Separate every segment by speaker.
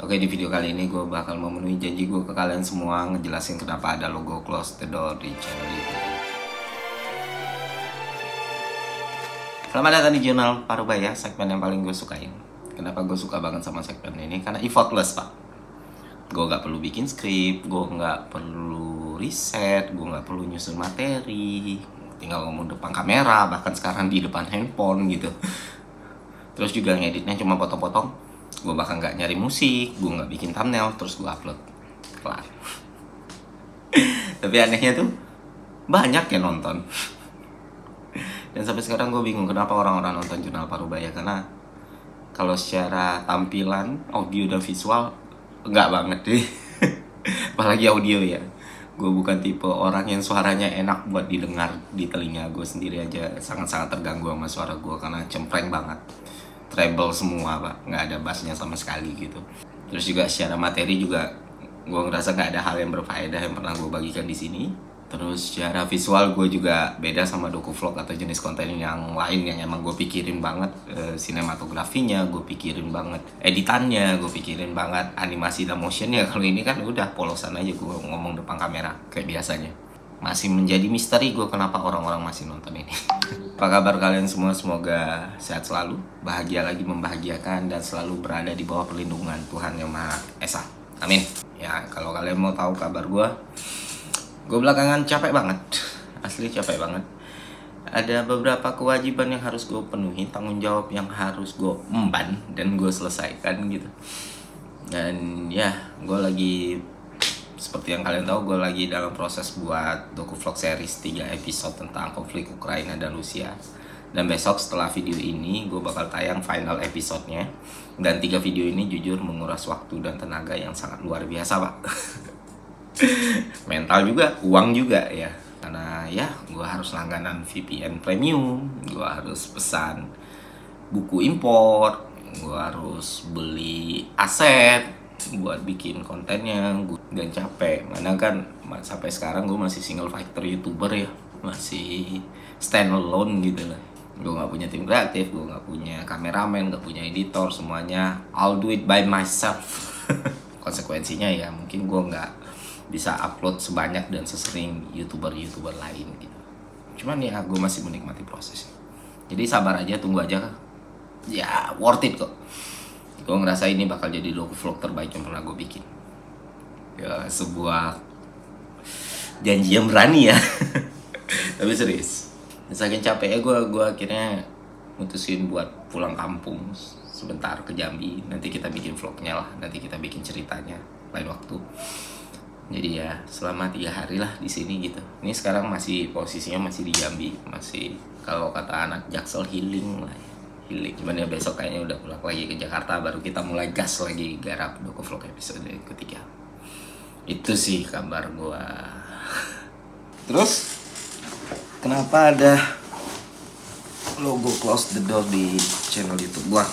Speaker 1: Oke, di video kali ini gue bakal memenuhi janji gue ke kalian semua, ngejelasin kenapa ada logo close the door di channel YouTube. Selamat datang di jurnal Parubaya, segmen yang paling gue sukain. Kenapa gue suka banget sama segmen ini? Karena effortless, Pak. Gue gak perlu bikin skrip, gue gak perlu riset, gue gak perlu nyusun materi, tinggal ngomong depan kamera, bahkan sekarang di depan handphone gitu. Terus juga ngeditnya cuma potong-potong. Gue bahkan gak nyari musik, gue gak bikin thumbnail, terus gue upload. Kelar. Tapi anehnya tuh banyak yang nonton. Dan sampai sekarang gue bingung kenapa orang-orang nonton jurnal Parubaya. Karena kalau secara tampilan, audio dan visual enggak banget deh. Apalagi audio ya. Gue bukan tipe orang yang suaranya enak buat didengar di telinga. Gue sendiri aja sangat-sangat terganggu sama suara gue karena cempreng banget. Treble semua, Pak, nggak ada bassnya sama sekali gitu. Terus juga secara materi juga gue ngerasa nggak ada hal yang berfaedah yang pernah gue bagikan di sini. Terus secara visual gue juga beda sama doku vlog atau jenis konten yang lain yang emang gue pikirin banget sinematografinya, gue pikirin banget editannya, gue pikirin banget animasi dan motionnya. Kalau ini kan udah polosan aja gue ngomong depan kamera kayak biasanya. Masih menjadi misteri gue kenapa orang-orang masih nonton ini. Apa kabar kalian semua? Semoga sehat selalu, bahagia lagi membahagiakan, dan selalu berada di bawah perlindungan Tuhan Yang Maha Esa. Amin. Ya, kalau kalian mau tahu kabar gue belakangan capek banget. Asli capek banget. Ada beberapa kewajiban yang harus gue penuhi, tanggung jawab yang harus gue emban dan gue selesaikan gitu. Dan ya, gue lagi, seperti yang kalian tahu, gue lagi dalam proses buat doku vlog series 3 episode tentang konflik Ukraina dan Rusia. Dan besok setelah video ini gue bakal tayang final episodenya. Dan 3 video ini jujur menguras waktu dan tenaga yang sangat luar biasa, Pak. Mental juga, uang juga ya. Karena ya gue harus langganan VPN premium, gue harus pesan buku impor, gue harus beli aset buat bikin kontennya, dan capek. Mana kan sampai sekarang gue masih single fighter YouTuber ya, masih stand alone gitu lah. Gue gak punya tim kreatif, gue gak punya kameramen, gak punya editor, semuanya I'll do it by myself. Konsekuensinya ya mungkin gue gak bisa upload sebanyak dan sesering YouTuber lain gitu. Cuman ya gue masih menikmati prosesnya. Jadi sabar aja, tunggu aja. Ya worth it kok. Gue ngerasa ini bakal jadi doku vlog terbaik yang pernah gue bikin. Ya sebuah janji yang berani ya. Tapi serius, saking capeknya gue akhirnya mutusin buat pulang kampung sebentar ke Jambi. Nanti kita bikin vlognya lah, nanti kita bikin ceritanya lain waktu. Jadi ya selama 3 hari lah di sini gitu. Ini sekarang masih posisinya masih di Jambi, masih kalau kata anak Jaksel healing lah ya. Cuman ya besok kayaknya udah pulang lagi ke Jakarta, baru kita mulai gas lagi garap doku vlog episode ketiga. Itu sih kabar gua. Terus kenapa ada logo close the door di channel YouTube gua?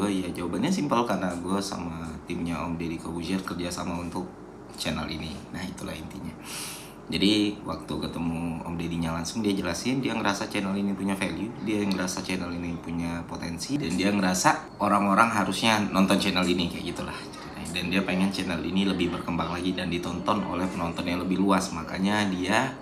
Speaker 1: Ya jawabannya simpel, karena gue sama timnya Om Deddy Corbuzier kerja sama untuk channel ini. Nah itulah intinya. Jadi waktu ketemu Om Deddy-nya langsung, dia jelasin dia ngerasa channel ini punya value, dia ngerasa channel ini punya potensi, dan dia ngerasa orang-orang harusnya nonton channel ini, kayak gitulah. Dan dia pengen channel ini lebih berkembang lagi dan ditonton oleh penonton yang lebih luas. Makanya dia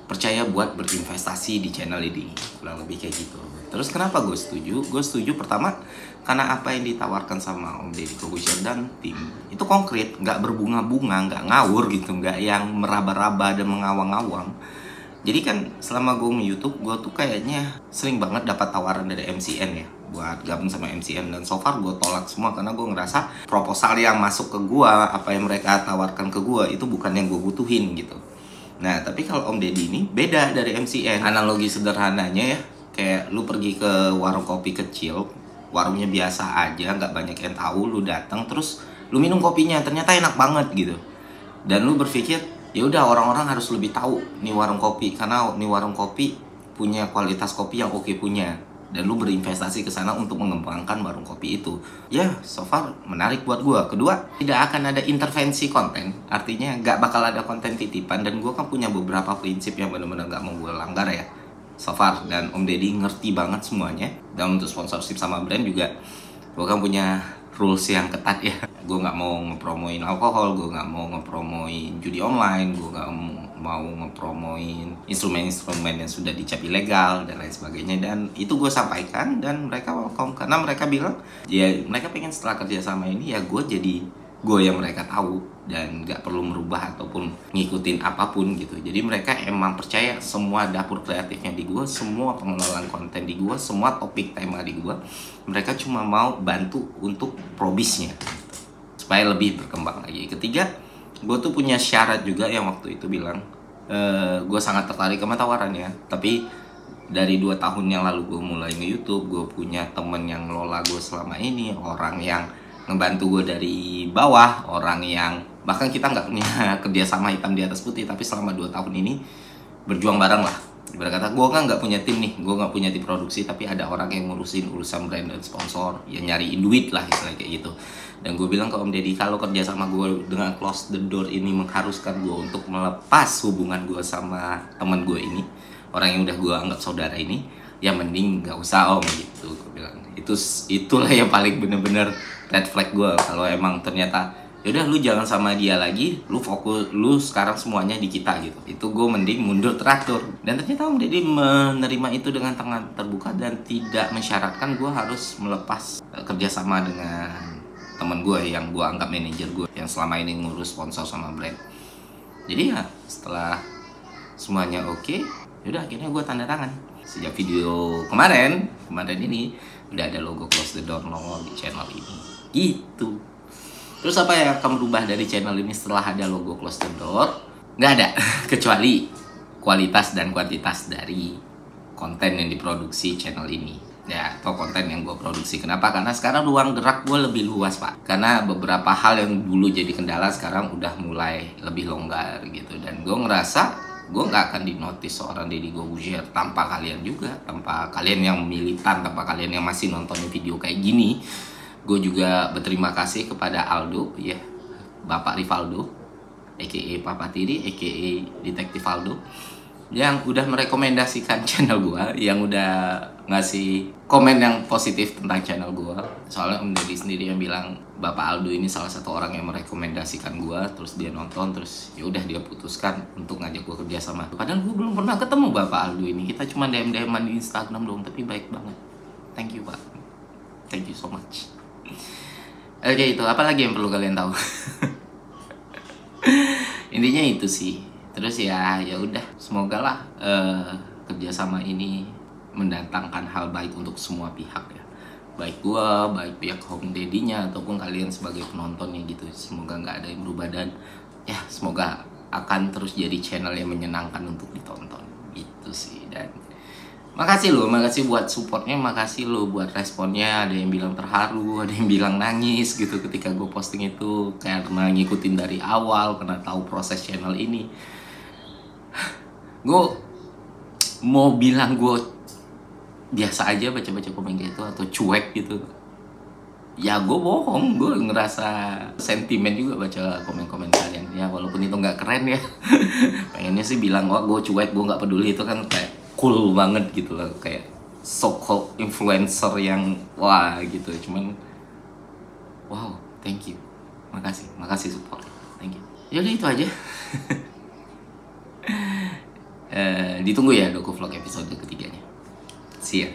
Speaker 1: percaya buat berinvestasi di channel ini, kurang lebih kayak gitu. Terus kenapa gue setuju? Gue setuju pertama karena apa yang ditawarkan sama Om Deddy Corbuzier dan tim itu konkret, nggak berbunga-bunga, nggak ngawur gitu, nggak yang meraba-raba dan mengawang-awang. Jadi kan selama gue nge-YouTube, gue tuh kayaknya sering banget dapat tawaran dari MCN ya buat gabung sama MCN, dan so far gue tolak semua karena gue ngerasa proposal yang masuk ke gue, apa yang mereka tawarkan ke gue itu bukan yang gue butuhin gitu. Nah tapi kalau Om Deddy ini beda dari MCN. Analogi sederhananya ya, kayak lu pergi ke warung kopi kecil, warungnya biasa aja, nggak banyak yang tahu, lu datang terus lu minum kopinya, ternyata enak banget gitu. Dan lu berpikir, ya udah orang-orang harus lebih tahu nih warung kopi, karena nih warung kopi punya kualitas kopi yang oke punya. Dan lu berinvestasi ke sana untuk mengembangkan warung kopi itu. Ya, so far menarik buat gua. Kedua, tidak akan ada intervensi konten. Artinya nggak bakal ada konten titipan, dan gua kan punya beberapa prinsip yang benar-benar nggak mau gua langgar ya. So far, dan Om Deddy ngerti banget semuanya. Dan untuk sponsorship sama brand juga, gua kan punya rules yang ketat ya. Gue nggak mau ngepromoin alkohol, gue nggak mau ngepromoin judi online, gue nggak mau ngepromoin instrumen-instrumen yang sudah dicap ilegal dan lain sebagainya. Dan itu gue sampaikan dan mereka welcome karena mereka bilang ya mereka pengen setelah kerja sama ini ya gue jadi gue yang mereka tahu dan nggak perlu merubah ataupun ngikutin apapun gitu. Jadi mereka emang percaya semua dapur kreatifnya di gue, semua pengelolaan konten di gue, semua topik tema di gue, mereka cuma mau bantu untuk probisnya supaya lebih berkembang lagi. Ketiga, gue tuh punya syarat juga yang waktu itu bilang gue sangat tertarik sama tawarannya, tapi dari 2 tahun yang lalu gue mulai nge-YouTube, gue punya temen yang ngelola gue selama ini, orang yang ngebantu gue dari bawah, orang yang bahkan kita nggak punya kerjasama hitam di atas putih, tapi selama 2 tahun ini berjuang bareng lah. Ibarat kata gue kan nggak punya tim nih, gue nggak punya tim produksi, tapi ada orang yang ngurusin urusan brand dan sponsor, ya nyariin duit lah istilahnya kayak gitu. Dan gue bilang ke Om Deddy, kalau kerja sama gue dengan close the door ini mengharuskan gue untuk melepas hubungan gue sama teman gue ini, orang yang udah gue anggap saudara ini, ya mending nggak usah Om gitu. Gue bilang itulah yang paling bener-bener red flag gue. Kalau emang ternyata yaudah lu jangan sama dia lagi, lu fokus, lu sekarang semuanya di kita gitu, itu gue mending mundur teratur. Dan ternyata Om Deddy menerima itu dengan tangan terbuka dan tidak mensyaratkan gue harus melepas kerjasama dengan teman gue yang gue anggap manajer gue yang selama ini ngurus sponsor sama brand. Jadi ya setelah semuanya oke, yaudah akhirnya gue tanda tangan. Sejak video kemarin ini udah ada logo Close the Door nongol di channel ini gitu. Terus apa yang akan berubah dari channel ini setelah ada logo Close the Door? Nggak ada, kecuali kualitas dan kuantitas dari konten yang diproduksi channel ini. Ya, atau konten yang gue produksi. Kenapa? Karena sekarang ruang gerak gue lebih luas, Pak. Karena beberapa hal yang dulu jadi kendala sekarang udah mulai lebih longgar gitu. Dan gue ngerasa gue nggak akan dinotis seorang Deddy Corbuzier tanpa kalian juga. Tanpa kalian yang militan, tanpa kalian yang masih nontonin video kayak gini. Gue juga berterima kasih kepada Aldo, ya, Bapak Rivaldo, a.k.a. Papa Tiri, a.k.a. Detektif Aldo, yang udah merekomendasikan channel gue, yang udah ngasih komen yang positif tentang channel gue. Soalnya Om Deddy sendiri yang bilang Bapak Aldo ini salah satu orang yang merekomendasikan gue, terus dia nonton, terus ya udah dia putuskan untuk ngajak gue kerja sama. Padahal gue belum pernah ketemu Bapak Aldo ini, kita cuma DM-an di Instagram doang, tapi baik banget. Thank you Pak, thank you so much. Oke, itu apa lagi yang perlu kalian tahu? Intinya itu sih. Terus ya udah, semoga lah kerjasama ini mendatangkan hal baik untuk semua pihak ya. Baik gua, baik pihak Om Deddy-nya ataupun kalian sebagai penontonnya gitu. Semoga nggak ada yang berubah dan ya semoga akan terus jadi channel yang menyenangkan untuk ditonton gitu sih. Dan makasih loh, makasih buat supportnya, makasih loh buat responnya. Ada yang bilang terharu, ada yang bilang nangis gitu ketika gue posting itu karena ngikutin dari awal, karena tahu proses channel ini. Gue mau bilang gue biasa aja baca-baca komen gitu atau cuek gitu, ya gue bohong. Gue ngerasa sentimen juga baca komen-komen kalian ya, walaupun itu nggak keren ya. Pengennya sih bilang wah gue cuek, gue nggak peduli, itu kan kayak cool banget gitu loh, kayak so-called influencer yang wah gitu. Cuman wow, thank you, makasih support, thank you. Jadi itu aja. Ditunggu ya Doku Vlog episode ketiganya. See ya.